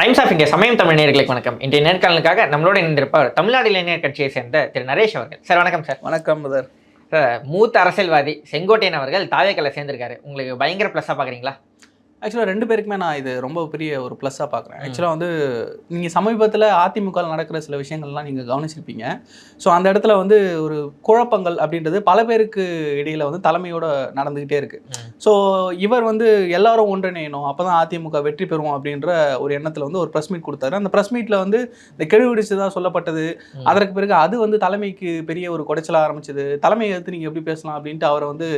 Times of India சமயம் தமிழ் நேயர்களுக்கு வணக்கம். இன்றைய நேர்காணலுக்காக நம்மளோட இணைந்திருப்பவர் தமிழ்நாடு இளைஞர் கட்சியை சேர்ந்த திரு நரேஷ் அவர்கள். சார் வணக்கம். சார் வணக்கம் சார். மூத்த அரசியல்வாதி செங்கோட்டையன் அவர்கள் தாவேக்கால சேர்ந்திருக்காரு. உங்களுக்கு பயங்கர ப்ளஸ்ஸாக பார்க்குறீங்களா? ஆக்சுவலாக ரெண்டு பேருக்குமே நான் இது ரொம்ப பெரிய ஒரு ப்ளஸ்ஸாக பார்க்குறேன். ஆக்சுவலாக வந்து நீங்கள் சமீபத்தில் அதிமுக நடக்கிற சில விஷயங்கள்லாம் நீங்கள் கவனிச்சிருப்பீங்க. ஸோ அந்த இடத்துல வந்து ஒரு குழப்பங்கள் அப்படின்றது பல பேருக்கு இடையில் வந்து தலைமையோடு நடந்துக்கிட்டே இருக்குது. ஸோ இவர் வந்து எல்லாரும் ஒன்றிணையணும், அப்போ தான் அதிமுக வெற்றி பெறுவோம் அப்படின்ற ஒரு எண்ணத்தில் வந்து ஒரு ப்ரெஸ் மீட் கொடுத்தாரு. அந்த ப்ரெஸ் மீட்டில் வந்து இந்த கெடுபிடிச்சதாக சொல்லப்பட்டது. அதற்கு பிறகு அது வந்து தலைமைக்கு பெரிய ஒரு குடைச்சலாக ஆரம்பிச்சது. தலைமையை எடுத்து நீங்கள் எப்படி பேசலாம் அப்படின்ட்டு அவரை வந்து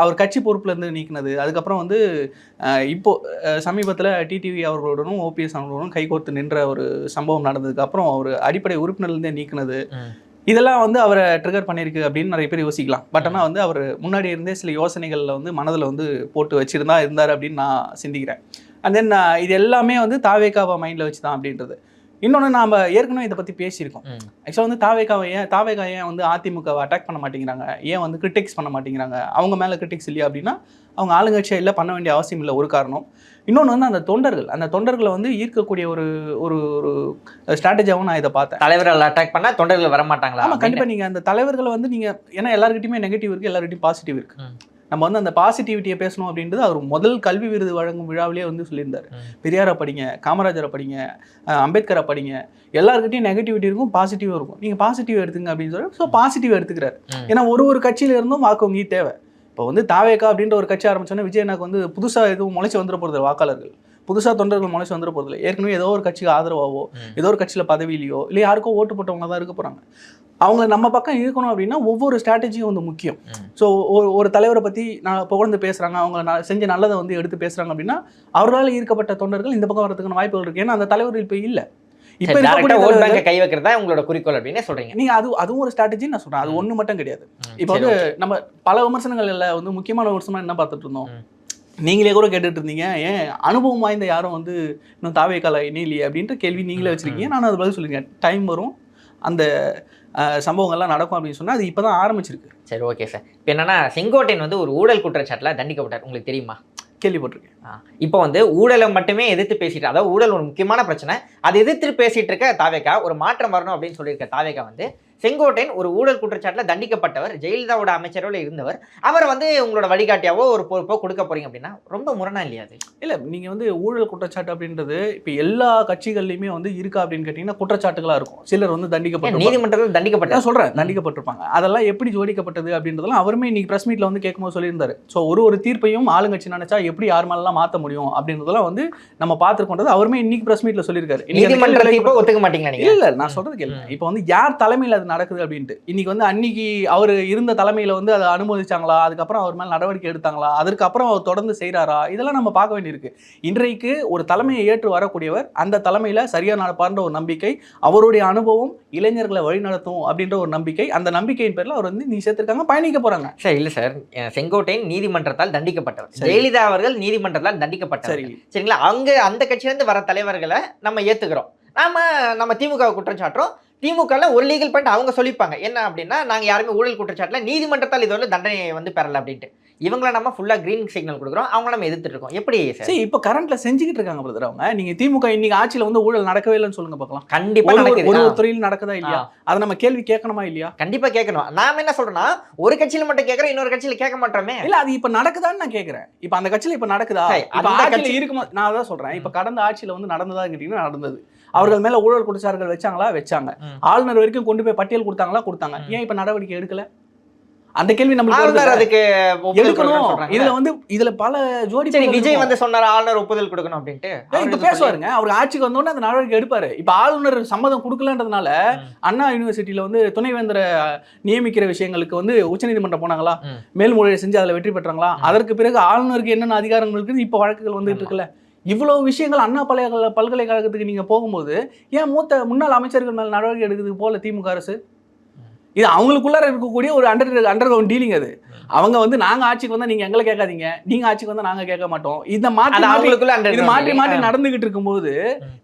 அவர் கட்சி பொறுப்புலேருந்து நீக்கினது. அதுக்கப்புறம் வந்து இப்போ சமீபத்தில் டிடிவி அவர்களுடனும் ஓபிஎஸ் அவர்களுடனும் கைகோர்த்து நின்ற ஒரு சம்பவம் நடந்ததுக்கு அப்புறம் அவர் அடிப்படை உறுப்பினர்லேருந்தே நீக்கினது. இதெல்லாம் வந்து அவரை ட்ரிகர் பண்ணியிருக்கு அப்படின்னு நிறைய பேர் யோசிக்கலாம். பட் ஆனால் வந்து அவர் முன்னாடி இருந்தே சில யோசனைகளில் வந்து மனதில் வந்து போட்டு இருந்தார் அப்படின்னு நான் சிந்திக்கிறேன். அண்ட் தென் இது எல்லாமே வந்து தாவேக்காவை மைண்டில் வச்சு தான் அப்படின்றது. இன்னொன்று நாம் ஏற்கனவே இதை பற்றி பேசியிருக்கோம். ஆக்சுவலாக வந்து தாவேக்கா ஏன் வந்து அதிமுகவை அட்டாக் பண்ண மாட்டேங்கிறாங்க, ஏன் வந்து கிரிட்டிக்ஸ் பண்ண மாட்டேங்கிறாங்க, அவங்க மேலே கிரிட்டிக்ஸ் இல்லையா அப்படின்னா அவங்க ஆளுங்கட்சியாக இல்லை, பண்ண வேண்டிய அவசியம் இல்லை, ஒரு காரணம். இன்னொன்று வந்து அந்த தொண்டர்களை வந்து ஈர்க்கக்கூடிய ஒரு ஒரு ஒரு ஸ்ட்ராட்டஜியாகவும் நான் இதை பார்த்தேன். தலைவர்கள் அட்டாக் பண்ணால் தொண்டர்கள் வரமாட்டாங்களா? ஆமாம், கண்டிப்பாக. நீங்கள் அந்த தலைவர்களை வந்து நீங்கள் ஏன்னா எல்லாருக்கிட்டையுமே நெகட்டிவ் இருக்குது, எல்லாருக்கிட்டையும் பாசிட்டிவ் இருக்குது. நம்ம வந்து அந்த பாசிட்டிவிட்டியை பேசணும் அப்படின்றது அவர் முதல் கல்வி விருது வழங்கும் விழாவிலேயே வந்து சொல்லியிருந்தார். பெரியாரை படிங்க, காமராஜரை படிங்க, அம்பேத்கரை படிங்க, எல்லாருக்கிட்டையும் நெகட்டிவிட்டி இருக்கும், பாசிட்டிவாக இருக்கும். நீங்கள் பாசிட்டிவ் எடுத்துங்க அப்படின்னு சொல்லி ஸோ பாசிட்டிவ் எடுத்துக்கிறாரு. ஏன்னா ஒரு கட்சியில இருந்தும் வாக்கு வங்கி தேவை. இப்போ வந்து தாவேக்கா அப்படின்ற ஒரு கட்சி ஆரம்பிச்சோன்னா விஜயனாக்கு வந்து புதுசாக எதுவும் முளைச்சி வந்துட போகிறது, வாக்காளர்கள் புதுசாக தொண்டர்கள் முளைச்சி வந்துட போகிறதில்ல. ஏற்கனவே ஏதோ ஒரு கட்சிக்கு ஆதரவாவோ ஏதோ ஒரு கட்சியில் பதவியிலையோ இல்லை யாருக்கோ ஓட்டு போட்டவங்க தான் இருக்க போகிறாங்க. அவங்கள நம்ம பக்கம் இருக்கணும் அப்படின்னா ஒவ்வொரு ஸ்ட்ராட்டஜியும் வந்து முக்கியம். ஸோ ஒரு தலைவரை பற்றி நான் புகழ்ந்து பேசுகிறாங்க, அவங்க செஞ்ச நல்லதை வந்து எடுத்து பேசுகிறாங்க அப்படின்னா அவர்களால் ஈர்க்கப்பட்ட தொண்டர்கள் இந்த பக்கம் வரதுக்கான வாய்ப்புகள் இருக்குது. ஏன்னா அந்த தலைவர்கள் இப்போ இல்லை. இப்போ கை வைக்கிறதா உங்களோட குறிக்கோள் அப்படின்னு சொல்றீங்க நீங்க. அதுவும் ஒரு ஸ்ட்ராட்டஜி நான் சொல்றேன். அது ஒண்ணு மட்டும் கிடையாது. இப்போ வந்து நம்ம பல விமர்சனங்கள்ல வந்து முக்கியமான விமர்சனம் என்ன பார்த்துட்டு இருந்தோம், நீங்களே கூட கேட்டுட்டு இருந்தீங்க, ஏன் அனுபவம் வாய்ந்த யாரும் வந்து இன்னும் தாவேக்கால இணையிலையே அப்படின்ற கேள்வி நீங்களே வச்சிருக்கீங்க. நான் அது பதில் சொல்லிருக்கேன். டைம் வரும், அந்த சம்பவங்கள்லாம் நடக்கும் அப்படின்னு சொன்னால் அது இப்போ தான் ஆரம்பிச்சிருக்கு. சரி, ஓகே சார். இப்போ என்னன்னா செங்கோட்டையன் வந்து ஒரு ஊழல் குற்றச்சாட்டில் தண்டிக்கப்பட்டார். உங்களுக்கு தெரியுமா? கேள்விப்பட்டிருக்கேன். இப்போ வந்து ஊழலை மட்டுமே எதிர்த்து பேசிட்டு, அதாவது ஊழல் ஒரு முக்கியமான பிரச்சனை, அதை எதிர்த்து பேசிட்டு இருக்க தாவேக்கா ஒரு மாற்றம் வரணும் அப்படின்னு சொல்லியிருக்க தாவேக்கா வந்து செங்கோட்டையன் ஒரு ஊழல் குற்றச்சாட்டில் தண்டிக்கப்பட்டவர், ஜெயலலிதாவோட அமைச்சரோட இருந்தவர், அவரை வந்து உங்களோட வழிகாட்டியாவோ ஒரு பொறுப்போ கொடுக்க போறீங்க அப்படின்னா ரொம்ப முரணா இல்லையா? அது இல்லை, நீங்கள் வந்து ஊழல் குற்றச்சாட்டு அப்படின்றது இப்போ எல்லா கட்சிகள்லையுமே வந்து இருக்கா அப்படின்னு கேட்டிங்கன்னா குற்றச்சாட்டுகளாக இருக்கும். சிலர் வந்து தண்டிக்கப்பட்ட நீதிமன்றத்தில் தண்டிக்கப்பட்ட சொல்கிறேன் தண்டிக்கப்பட்டிருப்பாங்க. அதெல்லாம் எப்படி ஜோடிக்கப்பட்டது அப்படின்றதெல்லாம் அவருமே இன்னைக்கு ப்ரெஸ் மீட்டில் வந்து கேட்கும்போது சொல்லியிருந்தாரு. ஸோ ஒரு தீர்ப்பையும் ஆளுங்கட்சி நினைச்சா எப்படி யார் மேலாம் மாற்ற முடியும் அப்படின்றதெல்லாம் வந்து நம்ம பார்த்துருக்கோன்றது அவருமே இன்னைக்கு ப்ரெஸ் மீட்டில் சொல்லியிருக்காரு. நீதிமன்றத்தை ஒத்துக்க மாட்டீங்களா? இல்லை, நான் சொல்றது கேள்வி. இப்போ வந்து யார் தலைமையில் நடக்குது அப்படின்ட்டு இன்னைக்கு வந்து அன்னைக்கு அவர் இருந்த தலைமையில வந்து அதை அனுமதிச்சாங்களா, அதுக்கப்புறம் அவர் மேல் நடவடிக்கை எடுத்தாங்களா, அதுக்கப்புறம் அவர் தொடர்ந்து செய்கிறாரா, இதெல்லாம் நம்ம பார்க்க வேண்டியிருக்கு. இன்றைக்கு ஒரு தலைமையை ஏற்று வரக்கூடியவர் அந்த தலைமையில சரியா நடப்பார்ன்ற ஒரு நம்பிக்கை, அவருடைய அனுபவம் இளைஞர்களை வழிநடத்தும் அப்படின்ற ஒரு நம்பிக்கை, அந்த நம்பிக்கையின் பேரில் அவர் வந்து நீ சேர்த்திருக்காங்க, பயணிக்க போறாங்க. சார் இல்லை சார், செங்கோட்டையன் நீதிமன்றத்தால் தண்டிக்கப்பட்டவர், ஜெயலலிதா அவர்கள் நீதிமன்றத்தால் தண்டிக்கப்பட்டவர். சரிங்களா? அந்த கட்சியிலிருந்து வர தலைவர்களை நம்ம ஏத்துக்கிறோம், நம்ம திமுக குற்றம் சாட்டுறோம். திமுகல ஒரு லீகல் பாயிண்ட் அவங்க சொல்லிப்பாங்க என்ன அப்படின்னா, நாங்கள் யாருமே ஊழல் குற்றச்சாட்டில் நீதிமன்றத்தால் இது வந்து தண்டனையை வந்து பெறல அப்படின்ட்டு. இவங்கள நம்ம ஃபுல்லாக கிரீன் சிக்னல் கொடுக்குறோம், அவங்க நம்ம எதிர்த்துட்டு இருக்கோம். எப்படி சார் இப்போ கரண்ட்ல செஞ்சுக்கிட்டு இருக்காங்க பிரதர் அவங்க? நீங்க திமுக இன்னைக்கு ஆட்சியில் வந்து ஊழல் நடக்கவே இல்லைன்னு சொல்லுங்க பார்க்கலாம். கண்டிப்பாக ஒரு துறையில் நடக்குதா இல்லையா, அதை நம்ம கேள்வி கேட்கணுமா இல்லையா? கண்டிப்பாக கேட்கணும். நாம என்ன சொல்றோம்னா, ஒரு கட்சியில் மட்டும் கேட்கறோம், இன்னொரு கட்சியில் கேட்க மாட்டோமே. இல்லை, அது இப்போ நடக்குதான்னு நான் கேட்குறேன். இப்போ அந்த கட்சியில் இப்போ நடக்குதா? ஆட்சியில் இருக்குமா? நான் அதான் சொல்றேன். இப்போ கடந்த ஆட்சியில் வந்து நடந்ததா கேட்டீங்கன்னா நடந்தது. அவர்கள் மேல ஊழல் குற்றச்சாட்டுகள் வச்சாங்க. ஆளுநர் வரைக்கும் கொண்டு போய் பட்டியல் கொடுத்தாங்க. ஏன் இப்ப நடவடிக்கை எடுக்கல? அந்த கேள்வி நம்மளுக்கு அதுக்கு எடுக்கணும். இதுல பல ஜோடி விஜய் வந்து சொன்னார் ஆளுநர் ஒப்புதல் கொடுக்கணும் அப்படின்ட்டு. இப்ப பேசுவாருங்க, அவர் ஆட்சிக்கு வந்தோடனே அந்த நடவடிக்கை எடுப்பாரு. இப்ப ஆளுநர் சம்மதம் கொடுக்கலன்றதுனால அண்ணா யூனிவர்சிட்டியில வந்து துணைவேந்தரை நியமிக்கிற விஷயங்களுக்கு வந்து உச்சநீதிமன்றம் போனாங்களா, மேல்முறையீடு செஞ்சு அதுல வெற்றி பெற்றாங்களா? அதற்கு பிறகு ஆளுநருக்கு என்னென்ன அதிகாரங்கள் இருக்குன்னு இப்ப வழக்குகள் வந்துட்டு இருக்குல்ல. இவ்வளவு விஷயங்கள் அண்ணா பல்கலைக்கழகத்துக்கு நீங்க போகும்போது ஏன் முன்னாள் அமைச்சர்கள் மேல நடவடிக்கை எடுக்குது போல திமுக அரசு? இது அவங்களுக்குள்ளார இருக்கக்கூடிய ஒரு அண்டர் கிரவுண்ட் டீலிங். அது அவங்க வந்து நாங்க ஆட்சிக்கு வந்தா நீங்க எங்களை கேட்காதீங்க, நீங்க ஆட்சிக்கு வந்தா நாங்க கேட்க மாட்டோம். இந்த மாற்றி மாற்றி நடந்துகிட்டு இருக்கும்போது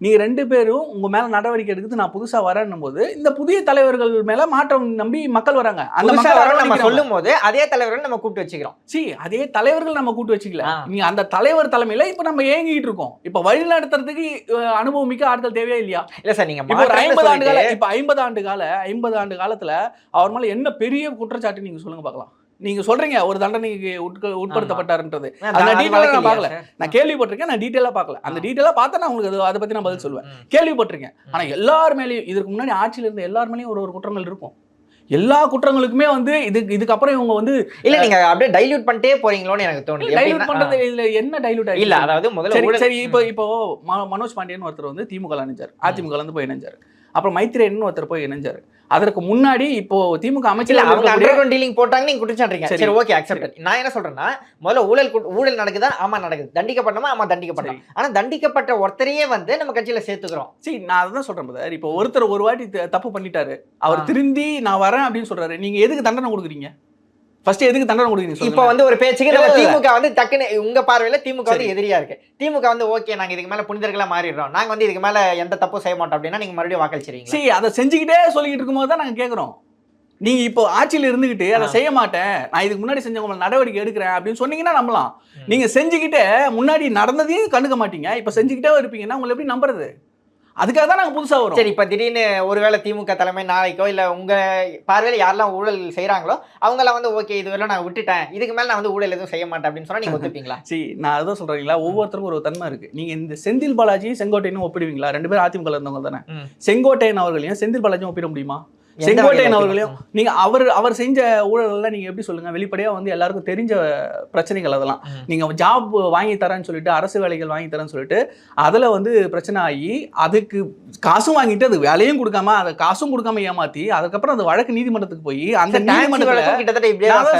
நீங்க 2 பேரும் உங்க மேல நடவடிக்கை எடுக்குது, நான் புதுசா வரேன்னும் போது இந்த புதிய தலைவர்கள் மேல மாற்றம் நம்பி மக்கள் வராங்க. அந்த மக்கள் சொல்லும் போது அதே தலைவர்கள் நம்ம கூப்பிட்டு வச்சுக்கிறோம். அதே தலைவர்கள் நம்ம கூப்பிட்டு வச்சுக்கல, நீங்க அந்த தலைவர் தலைமையில இப்ப நம்ம ஏங்கிட்டு இருக்கோம். இப்ப வழி நடத்துறதுக்கு அனுபவம் மிக்க ஆட்கள் தேவையா இல்லையா? இல்ல சார், நீங்க 50 ஆண்டு காலத்துல அவர் மேல என்ன பெரிய குற்றச்சாட்டு நீங்க சொல்லுங்க பார்க்கலாம். நீங்க சொல்றீங்க ஒரு தண்டனைக்கு உட்படுத்தப்பட்டாருன்றது, நான் டீடைலா நான் பார்க்கல, நான் கேள்விப்பட்டிருக்கேன், நான் டீடைலா பார்க்கல. அந்த டீடைலா பார்த்தா நான் உங்களுக்கு அதை பத்தி நான் பதில் சொல்லுவேன். கேள்விப்பட்டிருக்கேன். ஆனா எல்லார் மேலேயும் இதுக்கு முன்னாடி ஆட்சியில இருந்த எல்லார் மேலேயும் ஒரு குற்றங்கள் இருக்கும். எல்லா குற்றங்களுக்குமே வந்து இதுக்கப்புறம் இவங்க வந்து இல்ல நீங்க அப்படியே டைல்யூட் பண்ணிட்டே போறீங்களோன்னு எனக்கு தோணுது. டைல்யூட் பண்றது இல்ல, என்ன டைல்யூட் இல்ல, அதாவது முதல்ல சரி இப்போ மனோஜ் பாண்டியன் ஒருத்தர் வந்து திமுக இணைஞ்சார், அதிமுக இருந்து போய் இணைஞ்சாரு. அப்புறம் மைத்ரேயன் ஒருத்தர் போய் இணைஞ்சாரு. அதற்கு முன்னாடி இப்போ திமுக அமைச்சர் டீலிங் போட்டாங்க, நீங்க குற்றச்சாட்டுறீங்க. சரி, ஓகே, அக்செப்ட். நான் என்ன சொல்றேன்னா, முதல்ல ஊழல் நடக்குதா? ஆமா நடக்குது. தண்டிக்கப்படணுமா? ஆமா தண்டிக்கப்படணும். ஆனா தண்டிக்கப்பட்ட ஒருத்தரையே வந்து நம்ம கட்சியில சேர்த்துக்கிறோம். சரி, நான் அதான் சொல்றேன் பிரதர். இப்போ ஒருத்தர் ஒரு வாட்டி தப்பு பண்ணிட்டாரு, அவர் திருந்தி நான் வரேன் அப்படின்னு சொல்றாரு, நீங்க எதுக்கு தண்டனை கொடுக்குறீங்க? ஃபர்ஸ்ட் எதுக்கு தண்டனை கொடுக்குறீங்க? இப்போ வந்து ஒரு பேச்சுக்கு நம்ம திமுக வந்து டக்குன்னு உங்க பார்வையில திமுக வந்து எதிரியா இருக்கு. திமுக வந்து ஓகே, நாங்க இதுக்கு மேல புனிதர்களா மாறிடுறோம், நாங்க வந்து இதுக்கு மேல எந்த தப்பும் செய்ய மாட்டோம் அப்படின்னா நீங்க மறுபடியும் வாக்களிச்சிருவீங்க. சரி, அதை செஞ்சுக்கிட்டே சொல்லிக்கிட்டு இருக்கும்போது தான் நாங்க கேட்குறோம். நீங்க இப்போ ஆட்சியில் இருந்துகிட்டு அதை செய்ய மாட்டேன், நான் இதுக்கு முன்னாடி செஞ்சவங்க நடவடிக்கை எடுக்கிறேன் அப்படின்னு சொன்னீங்கன்னா நம்பலாம். நீங்க செஞ்சுக்கிட்டே முன்னாடி நடந்ததையும் கண்டுக்க மாட்டீங்க, இப்போ செஞ்சுக்கிட்டே இருப்பீங்கன்னா உங்களை எப்படி நம்புறது? அதுக்காக தான் நாங்கள் புதுசாக வரும். சரி, இப்போ திடீர்னு ஒருவேளை திமுக தலைமை நாளைக்கோ இல்லை உங்கள் பார்வையில் யாரெல்லாம் ஊழல் செய்கிறாங்களோ அவங்களாம் வந்து ஓகே இதுவரை நான் விட்டுட்டேன், இதுக்கு மேலே நான் வந்து ஊழல் எதுவும் செய்ய மாட்டேன் அப்படின்னு சொன்னால் நீங்கள் ஒத்துப்பீங்களா? சரி, நான் அதான் சொல்கிறீங்களா, ஒவ்வொருத்தருக்கும் ஒரு தன்மை இருக்குது. நீங்கள் இந்த செந்தில் பாலாஜி செங்கோட்டையனும் ஒப்பிடுவீங்களா? 2 பேரும் அதிமுக இருந்தவங்க தானே. செங்கோட்டையன் அவர்களையும் செந்தில் பாலாஜியும் ஒப்பிட முடியுமா? செங்கோட்டையன் அவர்களையும் நீங்க அவர் செஞ்ச ஊழல்கள் நீங்க எப்படி சொல்லுங்க? வெளிப்படையா வந்து எல்லாருக்கும் தெரிஞ்ச பிரச்சனைகள் அதெல்லாம். நீங்க ஜாப் வாங்கி தரேன்னு சொல்லிட்டு, அரசு வேலைகள் வாங்கி தரேன்னு சொல்லிட்டு அதுல வந்து பிரச்சனை ஆகி அதுக்கு காசும் வாங்கிட்டு அது வேலையும் கொடுக்காம அதை காசும் கொடுக்காம ஏமாத்தி அதுக்கப்புறம் அந்த வழக்கு நீதிமன்றத்துக்கு போய் அந்த நீதிமன்றத்துல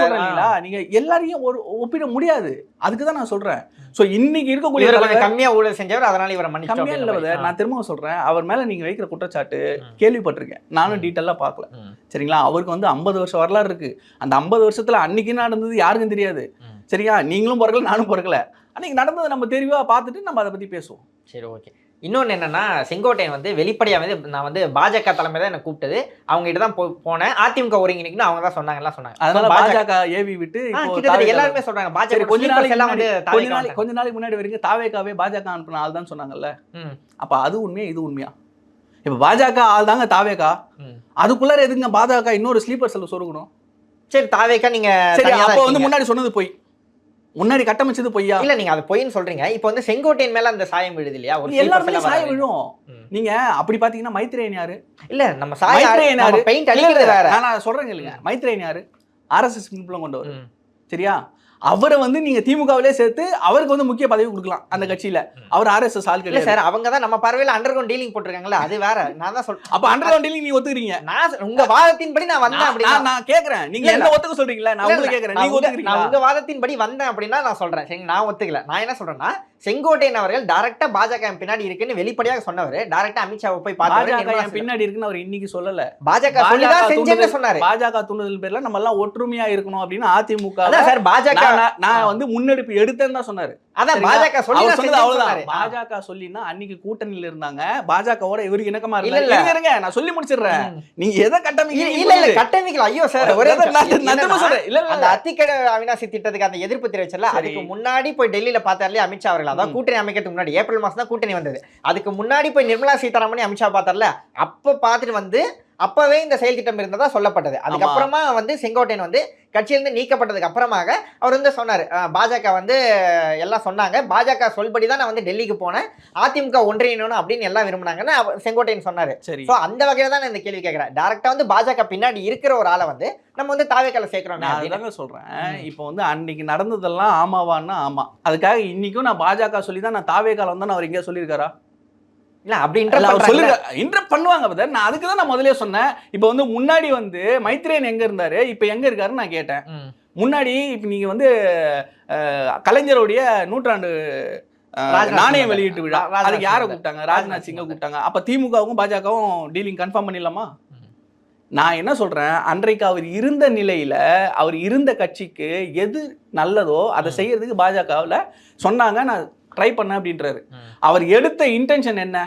சொல்றீங்களா, நீங்க எல்லாரையும் ஒப்பிட முடியாது. அதுக்குதான் நான் சொல்றேன். சோ இன்னைக்கு இருக்கக்கூடிய கம்மியா ஊழல் செஞ்சவர், அதனால இவரை கம்மியா இல்ல. நான் திரும்ப சொல்றேன், அவர் மேல நீங்க வைக்கிற குற்றச்சாட்டு கேள்விப்பட்டிருக்கேன், நானும் டீட்டெயிலா பார்க்கல. சரிங்களா, அவருக்கு வந்து 50 வருஷம் வரலாறு இருக்கு. அந்த 50 வருஷத்துல அன்னைக்கு நடந்தது யாருக்கும் தெரியாது. சரியா, நீங்களும் பிறக்கல, நானும் பிறக்கல. அன்னைக்கு நடந்தது நம்ம தெளிவா பார்த்துட்டு நம்ம அதை பத்தி பேசுவோம். சரி, ஓகே. இன்னொன்று என்னன்னா, செங்கோட்டையன் வந்து வெளிப்படையாக வந்து நான் வந்து பாஜக தலைமை தான் என்னை கூப்பிட்டது, அவங்க கிட்ட தான் போனேன், அதிமுக ஒருங்கிணைக்கணும் அவங்க தான் சொன்னாங்க சொன்னாங்க. அதனால பாஜக ஏவி விட்டு எல்லாருமே சொல்றாங்க பாஜக. கொஞ்ச நாளைக்கு முன்னாடி வரைக்கும் தாவேகாவே பாஜக அனுப்பின ஆள் தான் சொன்னாங்கல்ல. அப்ப அது உண்மையா இது உண்மையா? இப்ப பாஜக ஆள் தாங்க தாவேகா, அதுக்குள்ளார எதுங்க பாஜக இன்னொரு ஸ்லீப்பர் செல் சொருகணும்? சரி, தாவேகா நீங்க அப்ப வந்து முன்னாடி சொன்னது போய், முன்னாடி கட்டமைச்சது பொய்யா? இல்ல, நீங்க அது பொய்ன்னு சொல்றீங்க. இப்போ வந்து செங்கோட்டையன் மேல அந்த சாயம் விழுது இல்லையா? எல்லாருமே சாயம் விழும். நீங்க அப்படி பாத்தீங்கன்னா மைத்ரேயன் யாரு? இல்ல, நம்ம மைத்ரேயன் யாரு? பெயிண்ட் அடிக்கிறது வேற. நான் சொல்றேன் இல்லைங்க, மைத்ரேயன் யாரு? RSS பின்புலம் கொண்டவர். சரியா, அவரை வந்து நீங்க திமுகவிலே சேர்த்து அவருக்கு வந்து முக்கிய பதவி கொடுக்கலாம் அந்த கட்சியில. அவர் RSS ஆள் கிடையாது சார். அவங்க தான் நம்ம பார்வையில அண்டர் கிரவுண்ட் டீலிங் போட்டுருக்காங்கல்ல, அது வேற. நான் தான் சொல்றேன். அப்ப அண்டர் கிரவுண்ட் டீலிங் நீங்க ஒத்துக்கிறீங்க? நான் உங்க வாதத்தின்படி நான் வந்தேன் அப்படினா நான் கேக்குறேன், நீங்க என்ன ஒத்துக்க சொல்றீங்களா? நான் உங்களுக்கு கேக்குறேன், நீங்க ஒத்துக்கிறீங்களா? நான் உங்க வாதத்தின்படி வந்தேன் அப்படினா நான் சொல்றேன். சரி, நான் ஒத்துக்கல. நான் என்ன சொல்றேன்னா, செங்கோட்டையன் அவர்கள் டைரக்டா பாஜக பின்னாடி இருக்குன்னு வெளிப்படையாக சொன்னவர், டைரக்டா அமித்ஷாவை போய் பார்த்தாரு. பாஜக பின்னாடி இருக்குன்னு அவர் இன்னைக்கு சொல்லல. பாஜக சொல்லிதான் செஞ்சேன்னு சொன்னாரு. பாஜக தூண்டுதல் பேர்ல நம்ம எல்லாம் ஒற்றுமையா இருக்கணும் அப்படின்னு அதிமுக சார் பாஜக நான் வந்து முன்னெடுப்பு எடுத்தேன்னு தான் சொன்னாரு. அதான் பாஜக சொல்லி அவ்வளவுதான். பாஜக சொல்லினா அன்னைக்கு கூட்டணியில இருந்தாங்க, பாஜகவோட இவருக்கு இணக்கமா இருந்தாங்க. நான் சொல்லி முடிச்சிடுறேன், நீங்க எதை கட்டமைக்கிறீங்க? இல்ல கட்டமைக்கல. ஐயோ சார், ஒரே அந்த அத்திக்கடை அவினாசி திட்டத்துக்கு அந்த எதிர்ப்பு தெரிவிச்சல, அதுக்கு முன்னாடி போய் டெல்லியில பார்த்தார்ல அமித்ஷா அவர்கள். அதான் கூட்டணி அமைக்கிறதுக்கு முன்னாடி ஏப்ரல் மாசம் தான் கூட்டணி வந்தது. அதுக்கு முன்னாடி போய் நிர்மலா சீதாராமன் அமித்ஷா பார்த்தார்ல, அப்ப பார்த்துட்டு வந்து அப்பவே இந்த செயல் திட்டம் இருந்ததா சொல்லப்பட்டது. அதுக்கப்புறமா வந்து செங்கோட்டையன் வந்து கட்சியிலிருந்து நீக்கப்பட்டதுக்கு அப்புறமாக அவர் வந்து சொன்னார், பாஜக வந்து எல்லாம் சொன்னாங்க, பாஜக சொல்படி தான் நான் வந்து டெல்லிக்கு போனேன், அதிமுக ஒன்றியணும் அப்படின்னு எல்லாம் விரும்பினாங்கன்னு செங்கோட்டையன் சொன்னாரு. ஸோ அந்த வகையில தான் நான் இந்த கேள்வி கேட்கிறேன். டைரக்டா வந்து பாஜக பின்னாடி இருக்கிற ஒரு ஆளை வந்து நம்ம வந்து தாவேக்கால சேர்க்கிறோம் அப்படின்னு சொல்றேன். இப்போ வந்து அன்னைக்கு நடந்ததெல்லாம் ஆமாவான்னா ஆமா, அதுக்காக இன்னைக்கும் நான் பாஜக சொல்லி தான் நான் தாவேக்கால வந்து அவர் எங்கேயா சொல்லியிருக்காரா? இல்ல அப்படி இன்டரப்ட் பண்ணுவாங்க பதர். நான் அதுக்கு தான் நான் முதலே சொன்னேன். இப்போ வந்து முன்னாடி வந்து மைத்ரேயன் எங்க இருந்தாரு, இப்போ எங்க இருக்காருன்னு நான் கேட்டேன். முன்னாடி இப்போ நீங்க வந்து கலைஞருடைய 100ஆண்டு நாணயம் வெளியீட்டு விழா, அதுக்கு யாரை கூப்பிட்டாங்க? ராஜ்நாத் சிங்கை கூப்பிட்டாங்க. அப்ப திமுகவும் பாஜகவும் டீலிங் கன்ஃபார்ம் பண்ணிடலாமா? நான் என்ன சொல்றேன், அன்றைக்கு அவர் இருந்த நிலையில அவர் இருந்த கட்சிக்கு எது நல்லதோ அதை செய்யறதுக்கு பாஜகவில் சொன்னாங்க, நான் ட்ரை பண்ணேன் அப்படின்றாரு. அவர் எடுத்த இன்டென்ஷன் என்ன,